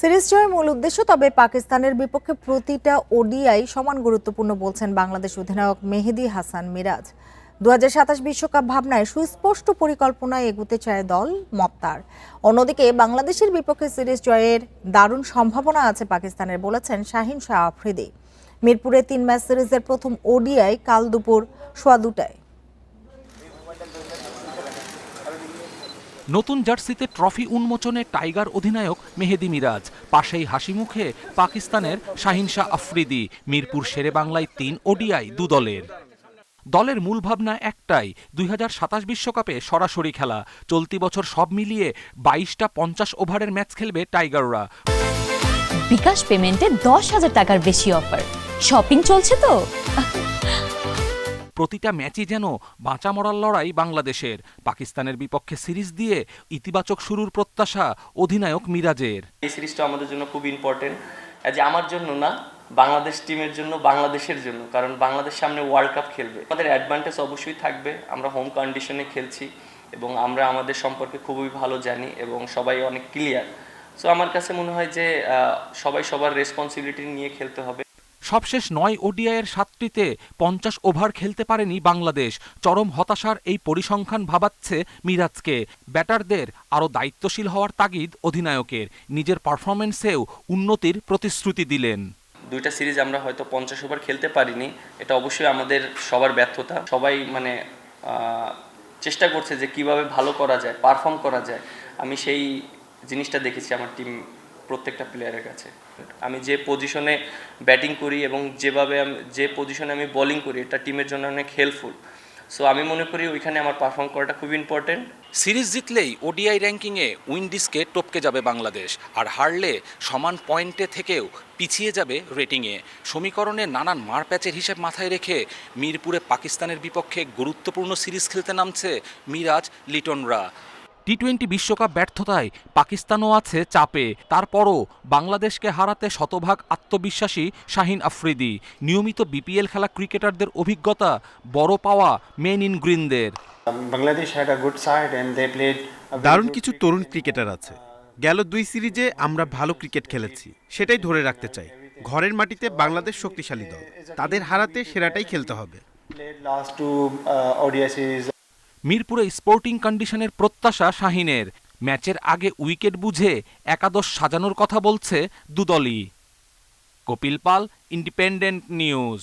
Series জয়ের মূল উদ্দেশ্য, তবে পাকিস্তানের বিপক্ষে প্রতিটা ওডিআই সমান গুরুত্বপূর্ণ বলছেন বাংলাদেশ অধিনায়ক মেহেদী হাসান মিরাজ। 2027 বিশ্বকাপ ভাবনায় সুস্পষ্ট পরিকল্পনায় এগুতে চায় দল, মত তার। অন্যদিকে বাংলাদেশের বিপক্ষে সিরিজ জয়ের দারুণ সম্ভাবনা আছে পাকিস্তানের, বলেছেন শাহীন শাহ আফ্রিদি। মিরপুরে 3 ম্যাচ সিরিজের প্রথম ওডিআই কাল দুপুর 2:15টায়। নতুন জার্সিতে ট্রফি উন্মোচনে টাইগার অধিনায়ক মেহেদী মিরাজ, পাশেই হাসি মুখে পাকিস্তানের শাহীন শাহ আফ্রিদি। মিরপুর শেরে বাংলায় 3 ওডিআই দলের মূল ভাবনা একটাই, 2027 বিশ্বকাপে সরাসরি খেলা। চলতি বছর সব মিলিয়ে 22টা 50 ওভারের ম্যাচ খেলবে টাইগাররা। বিকাশ পেমেন্টে 10,000 টাকার বেশি অফার। শপিং চলছে তো। প্রতিটা ম্যাচই যেন বাঁচা মরার লড়াই বাংলাদেশের। পাকিস্তানের বিপক্ষে সিরিজ দিয়ে ইতিবাচক শুরুর প্রত্যাশা অধিনায়ক মিরাজের। এই সিরিজটা আমাদের জন্য খুব ইম্পর্টেন্ট, যে আমার জন্য না, বাংলাদেশ টিমের জন্য, বাংলাদেশের জন্য। কারণ বাংলাদেশ সামনে ওয়ার্ল্ড কাপ খেলবে, আমাদের অ্যাডভান্টেজ অবশ্যই থাকবে। আমরা হোম কন্ডিশনে খেলছি এবং আমরা আমাদের সম্পর্কে খুবই ভালো জানি এবং সবাই অনেক ক্লিয়ার। সো আমার কাছে মনে হয় যে সবাই সবার রেসপন্সিবিলিটি নিয়ে খেলতে হবে। সবশেষ 9 ওডিআইয়ের 7টিতে 50 ওভার খেলতে পারেনি বাংলাদেশ। চরম হতাশার এই পরিসংখ্যান ভাবাচ্ছে মিরাজকে। ব্যাটারদের আরও দায়িত্বশীল হওয়ার তাগিদ অধিনায়কের। নিজের পারফরমেন্সেও উন্নতির প্রতিশ্রুতি দিলেন। 2টা সিরিজ আমরা হয়তো 50 ওভার খেলতে পারিনি, এটা অবশ্যই আমাদের সবার ব্যর্থতা। সবাই চেষ্টা করছে যে কিভাবে ভালো করা যায়, পারফর্ম করা যায়। আমি সেই জিনিসটা দেখেছি আমার টিম প্রত্যেকটা প্লেয়ারের কাছে। আমি যে পজিশনে ব্যাটিং করি এবং যে পজিশনে আমি বোলিং করি, এটা টিমের জন্য অনেক হেল্পফুল। সো আমি মনে করি ওইখানে আমার পারফর্ম করাটা খুব ইম্পর্টেন্ট। সিরিজ জিতলেই ওডিআই র্যাঙ্কিংয়ে উইন্ডিজকে টপকে যাবে বাংলাদেশ, আর হারলে সমান পয়েন্টে থেকেও পিছিয়ে যাবে রেটিংয়ে। সমীকরণে নানান মারপ্যাচের হিসেব মাথায় রেখে মিরপুরে পাকিস্তানের বিপক্ষে গুরুত্বপূর্ণ সিরিজ খেলতে নামছে মিরাজ লিটনরা। টি-20 বিশ্বকাপ ব্যর্থতায় পাকিস্তানও আছে চাপে। তারপরও বাংলাদেশকে হারাতে শতভাগ আত্মবিশ্বাসী শাহীন আফ্রিদি। নিয়মিত বিপিএল খেলা ক্রিকেটারদের অভিজ্ঞতা বড় পাওয়া মেন ইন গ্রিনদের। দারুণ কিছু তরুণ ক্রিকেটার আছে। গেল 2 সিরিজে আমরা ভালো ক্রিকেট খেলেছি, সেটাই ধরে রাখতে চাই। ঘরের মাটিতে বাংলাদেশ শক্তিশালী দল, তাদের হারাতে সেরাটাই খেলতে হবে। মিরপুরে স্পোর্টিং কন্ডিশনের প্রত্যাশা শাহীনের। ম্যাচের আগে উইকেট বুঝে একাদশ সাজানোর কথা বলছে দুদলই। কপিল পাল, ইন্ডিপেন্ডেন্ট নিউজ।